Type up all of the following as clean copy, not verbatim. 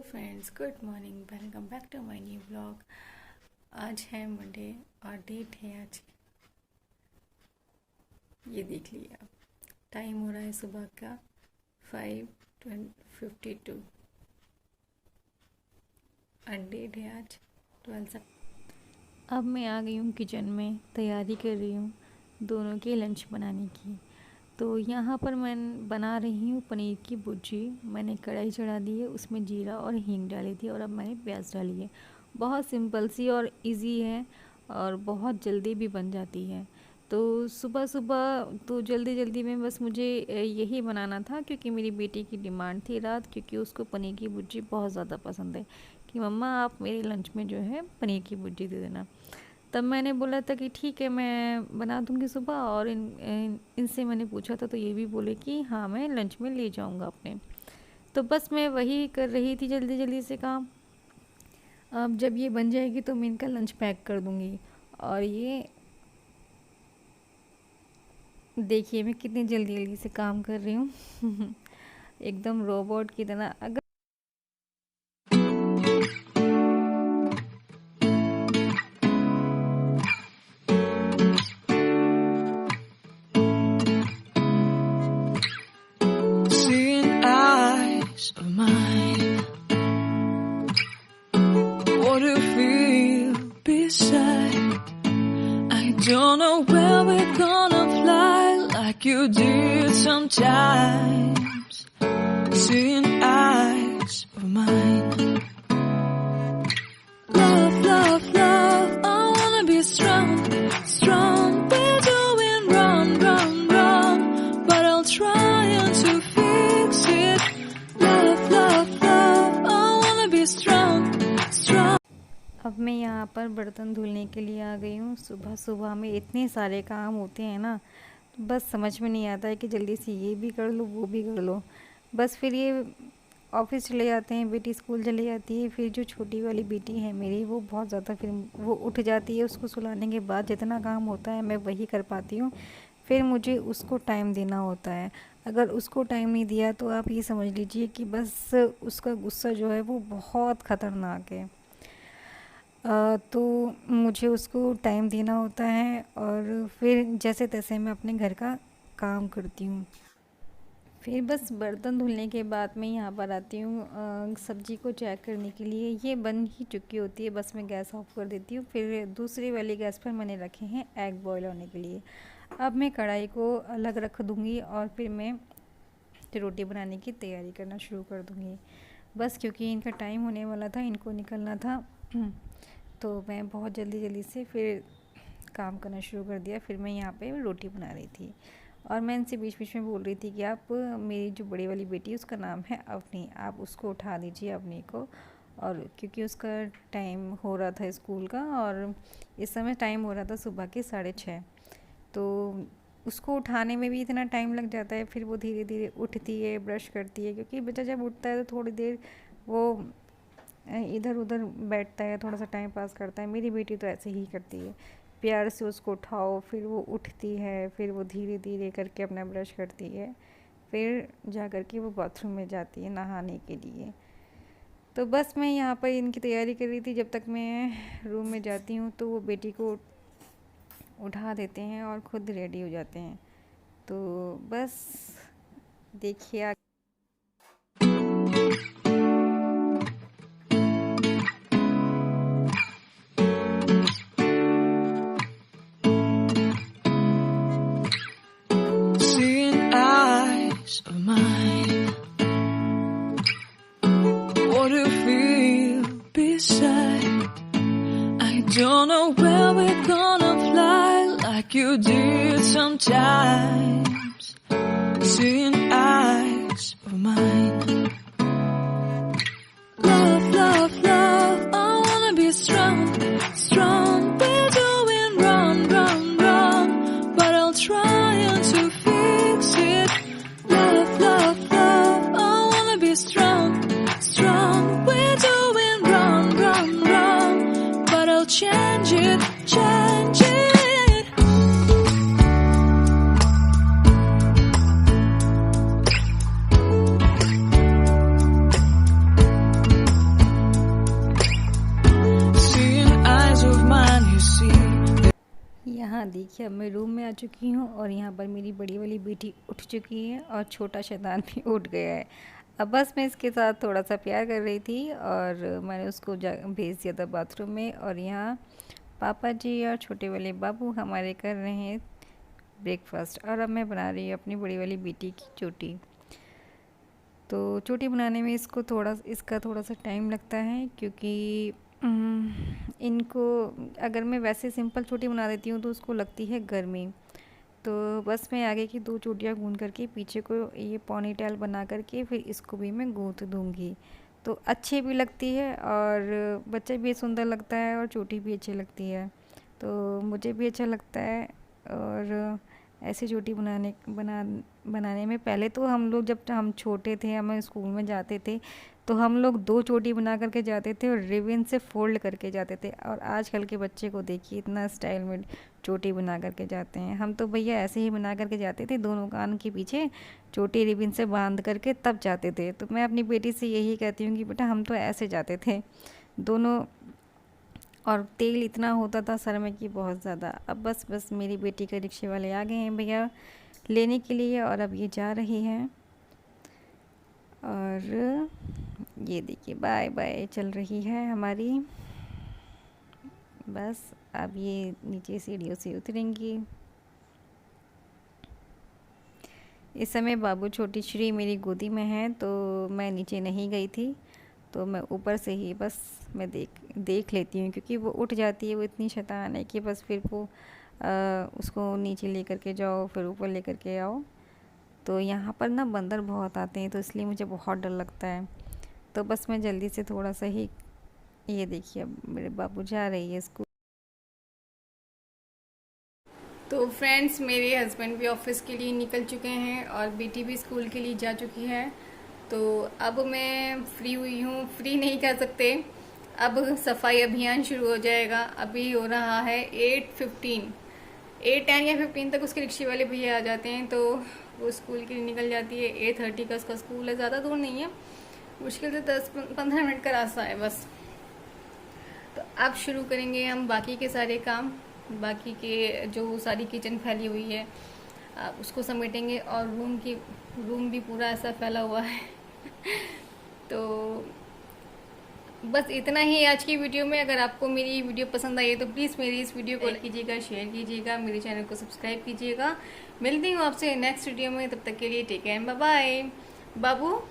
Friends, good morning. Welcome back to my new blog. आज है Monday और date है आज, ये देख लिया। टाइम हो रहा है सुबह का 5:52 और डेट है आज 12 सितंबर। अब मैं आ गई हूँ किचन में, तैयारी कर रही हूँ दोनों के लंच बनाने की। तो यहाँ पर मैं बना रही हूँ पनीर की भुर्जी। मैंने कढ़ाई चढ़ा दी है, उसमें जीरा और हींग डाली थी और अब मैंने प्याज डाली है। बहुत सिंपल सी और इजी है और बहुत जल्दी भी बन जाती है। तो सुबह सुबह तो जल्दी जल्दी में बस मुझे यही बनाना था, क्योंकि मेरी बेटी की डिमांड थी रात, क्योंकि उसको पनीर की भुर्जी बहुत ज़्यादा पसंद है कि मम्मा आप मेरे लंच में जो है पनीर की भुर्जी दे देना। तब मैंने बोला था कि ठीक है मैं बना दूंगी सुबह, और इनसे मैंने पूछा था तो ये भी बोले कि हाँ मैं लंच में ले जाऊंगा अपने। तो बस मैं वही कर रही थी जल्दी जल्दी से काम। अब जब ये बन जाएगी तो मैं इनका लंच पैक कर दूंगी। और ये देखिए मैं कितनी जल्दी जल्दी से काम कर रही हूँ एकदम रोबोट की तरह। अगर of mine, what do you feel beside? I don't know where we're gonna fly like you did sometimes. Seeing eyes of mine, love, love, love, I wanna be strong, strong. We're doing wrong, wrong, wrong, but I'll try to fix it. अब मैं यहाँ पर बर्तन धुलने के लिए आ गई हूँ। सुबह सुबह में इतने सारे काम होते हैं ना, तो बस समझ में नहीं आता है कि जल्दी से ये भी कर लो वो भी कर लो। बस फिर ये ऑफिस चले जाते हैं, बेटी स्कूल चली जाती है। फिर जो छोटी वाली बेटी है मेरी, वो बहुत ज़्यादा फिर वो उठ जाती है। उसको सुलाने के बाद जितना काम होता है मैं वही कर पाती हूँ। फिर मुझे उसको टाइम देना होता है। अगर उसको टाइम नहीं दिया तो आप ये समझ लीजिए कि बस उसका गुस्सा जो है वो बहुत ख़तरनाक है। तो मुझे उसको टाइम देना होता है और फिर जैसे तैसे मैं अपने घर का काम करती हूँ। फिर बस बर्तन धुलने के बाद मैं यहाँ पर आती हूँ सब्ज़ी को चेक करने के लिए। ये बन ही चुकी होती है, बस मैं गैस ऑफ कर देती हूँ। फिर दूसरी वाली गैस पर मैंने रखे हैं एग बॉईल होने के लिए। अब मैं कढ़ाई को अलग रख दूँगी और फिर मैं रोटी बनाने की तैयारी करना शुरू कर दूँगी। बस क्योंकि इनका टाइम होने वाला था, इनको निकलना था, तो मैं बहुत जल्दी जल्दी से फिर काम करना शुरू कर दिया। फिर मैं यहाँ पे रोटी बना रही थी और मैं इनसे बीच बीच में बोल रही थी कि आप, मेरी जो बड़ी वाली बेटी है उसका नाम है अवनी, आप उसको उठा दीजिए अवनी को। और क्योंकि उसका टाइम हो रहा था स्कूल का और इस समय टाइम हो रहा था सुबह के 6:30, तो उसको उठाने में भी इतना टाइम लग जाता है। फिर वो धीरे धीरे उठती है, ब्रश करती है, क्योंकि बच्चा जब उठता है तो थोड़ी देर वो इधर उधर बैठता है, थोड़ा सा टाइम पास करता है। मेरी बेटी तो ऐसे ही करती है, प्यार से उसको उठाओ, फिर वो उठती है, फिर वो धीरे धीरे करके अपना ब्रश करती है, फिर जा कर के वो बाथरूम में जाती है नहाने के लिए। तो बस मैं यहाँ पर इनकी तैयारी कर रही थी। जब तक मैं रूम में जाती हूँ तो वो बेटी को उठा देते हैं और खुद रेडी हो जाते हैं। तो बस देखिए of mine, what do you feel beside? I don't know where we're gonna fly like you did sometimes. Seeing eyes of mine, love, love, love, I wanna be strong, strong. We're doing wrong, wrong, wrong, but I'll try to fix it. Love, love, love, I wanna be strong, strong. We're doing wrong, wrong, wrong, but I'll change it, change it. यहाँ देखिए अब मैं room में आ चुकी हूँ और यहाँ पर मेरी बड़ी वाली बेटी उठ चुकी है और छोटा शैतान भी उठ गया है। अब बस मैं इसके साथ थोड़ा सा प्यार कर रही थी और मैंने उसको भेज दिया था बाथरूम में। और यहाँ पापा जी और छोटे वाले बाबू हमारे कर रहे हैं ब्रेकफास्ट और अब मैं बना रही हूँ अपनी बड़ी वाली बेटी की चोटी। तो चोटी बनाने में इसका थोड़ा सा टाइम लगता है, क्योंकि इनको अगर मैं वैसे सिंपल चोटी बना देती हूँ तो उसको लगती है गर्मी। तो बस मैं आगे की 2 चोटियाँ गूंथ करके पीछे को ये पॉनी टेल बना करके फिर इसको भी मैं गूंथ दूँगी, तो अच्छी भी लगती है और बच्चे भी सुंदर लगता है और चोटी भी अच्छी लगती है। तो मुझे भी अच्छा लगता है। और ऐसी चोटी बनाने में पहले तो हम लोग जब हम छोटे थे, हम स्कूल में जाते थे तो हम लोग 2 चोटी बना करके जाते थे और रिबन से फोल्ड करके जाते थे। और आजकल के बच्चे को देखिए इतना स्टाइल में चोटी बना करके जाते हैं। हम तो भैया ऐसे ही बना करके जाते थे, दोनों कान के पीछे चोटी रिबन से बांध करके तब जाते थे। तो मैं अपनी बेटी से यही कहती हूँ कि बेटा हम तो ऐसे जाते थे दोनों, और तेल इतना होता था सर में कि बहुत ज़्यादा। अब बस मेरी बेटी के रिक्शे वाले आ गए हैं भैया लेने के लिए और अब ये जा रही हैं। और ये देखिए बाय बाय चल रही है हमारी। बस अब ये नीचे सीढ़ियों से उतरेंगी। इस समय बाबू छोटी श्री मेरी गोदी में है, तो मैं नीचे नहीं गई थी, तो मैं ऊपर से ही बस मैं देख लेती हूँ, क्योंकि वो उठ जाती है, वो इतनी शैतान है कि बस फिर वो उसको नीचे लेकर के जाओ फिर ऊपर लेकर के आओ। तो यहाँ पर ना बंदर बहुत आते हैं, तो इसलिए मुझे बहुत डर लगता है। तो बस मैं जल्दी से थोड़ा सा ही, ये देखिए अब मेरे बाबू जा रही है स्कूल। तो फ्रेंड्स मेरे हस्बैंड भी ऑफिस के लिए निकल चुके हैं और बेटी भी स्कूल के लिए जा चुकी है। तो अब मैं फ्री हुई हूँ, फ्री नहीं कह सकते, अब सफाई अभियान शुरू हो जाएगा। अभी हो रहा है 8:10 या 15 तक उसके रिक्शे वाले भैया आ जाते हैं, तो वो स्कूल के लिए निकल जाती है। 8:30 का उसका स्कूल है, ज़्यादा दूर नहीं है, मुश्किल से 10-15 मिनट का रास्ता है बस। तो अब शुरू करेंगे हम बाकी के सारे काम, बाकी के जो सारी किचन फैली हुई है उसको समेटेंगे। और रूम भी पूरा ऐसा फैला हुआ है तो बस इतना ही आज की वीडियो में। अगर आपको मेरी वीडियो पसंद आई है तो प्लीज़ मेरी इस वीडियो को लाइक कीजिएगा, शेयर कीजिएगा, मेरे चैनल को सब्सक्राइब कीजिएगा। मिलती हूँ आपसे नेक्स्ट वीडियो में, तब तक के लिए टेक केयर, बाय बाय। बाबू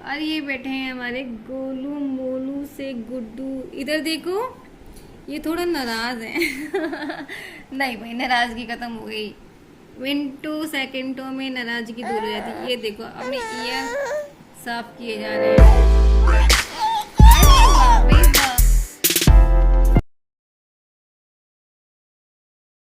और ये बैठे हैं हमारे गोलू मोलू से गुड्डू, इधर देखो ये थोड़ा नाराज है नहीं भाई नाराजगी खत्म हो गई, मिनटों सेकंडों में नाराजगी दूर हो जाती है। ये देखो अपने ईयर साफ किए जा रहे हैं।